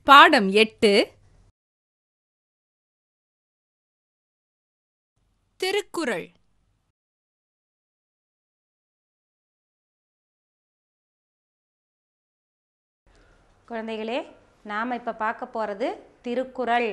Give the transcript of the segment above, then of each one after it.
பாடம் 8 திருக்குறள். குழந்தைகளே, நாம் இப்போ பார்க்க போகிறது திருக்குறள்.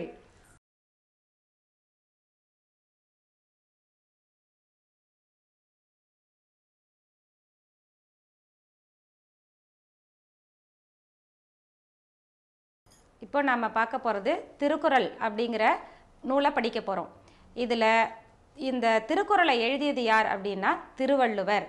இப்போ நாம் பார்க்க போகிறது திருக்குறள் அப்படிங்கிற நூலை படிக்க போகிறோம். இதில் இந்த திருக்குறளை எழுதியது யார் அப்படின்னா திருவள்ளுவர்.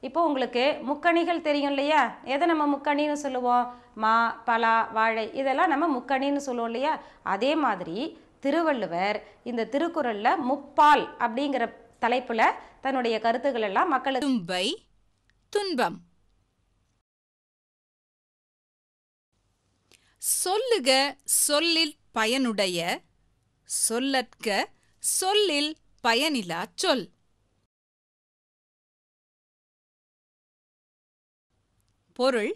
இப்போ உங்களுக்கு முக்கணிகள் தெரியும் இல்லையா? எதை நம்ம முக்கணின்னு சொல்லுவோம்? மா, பலா, வாழை, இதெல்லாம் நம்ம முக்கணின்னு சொல்லுவோம் இல்லையா? அதே மாதிரி திருவள்ளுவர் இந்த திருக்குறளில் முப்பால் அப்படிங்கிற தலைப்பில் தன்னுடைய கருத்துக்கள் எல்லாம் மக்களுக்கு தும்பை துன்பம். சொல்லுக சொல்லில் பயனுடைய, சொல்லற்க சொல்லில் பயனிலா சொல். பொருள்: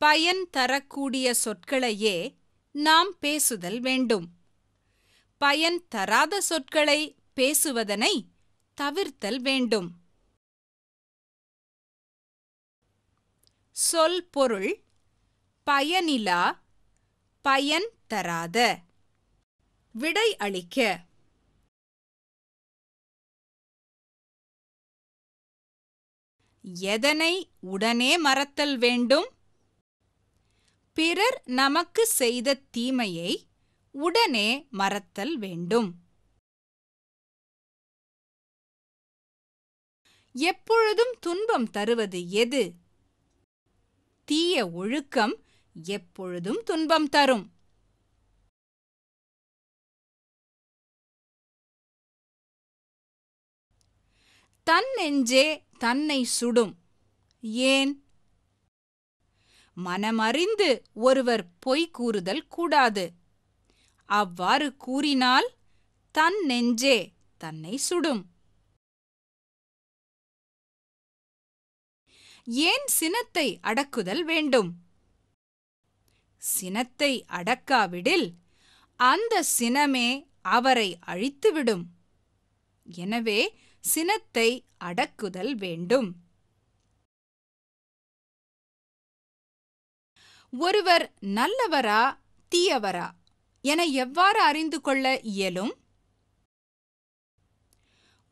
பயன் தரக்கூடிய சொற்களையே நாம் பேசுதல் வேண்டும். பயன் தராத சொற்களை பேசுவதனை தவிர்த்தல் வேண்டும். சொல் பொருள்: பயனிலா, பயன் தராத. விடை அளிக்க. எதனை உடனே மறத்தல் வேண்டும்? பிறர் நமக்கு செய்த தீமையை உடனே மறத்தல் வேண்டும். எப்பொழுதும் துன்பம் தருவது எது? தீய ஒழுக்கம் எப்பொழுதும் துன்பம் தரும். தன் நெஞ்சே தன்னை சுடும். ஏன்? மனமறிந்து ஒருவர் பொய் கூறுதல் கூடாது. அவ்வாறு கூறினால் தன் நெஞ்சே தன்னை சுடும். ஏன் சினத்தை அடக்குதல் வேண்டும்? சினத்தை அடக்காவிடில் அந்த சினமே அவரை அழித்துவிடும். எனவே சினத்தை அடக்குதல் வேண்டும். ஒருவர் நல்லவரா தீயவரா என எவ்வாறு அறிந்து கொள்ள இயலும்?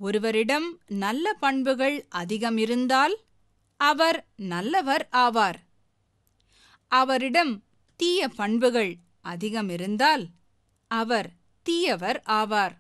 ஒருவரிடம் நல்ல பண்புகள் அதிகம் இருந்தால் அவர் நல்லவர் ஆவார். அவரிடம் தீய பண்புகள் அதிகம் இருந்தால் அவர் தீயவர் ஆவார்.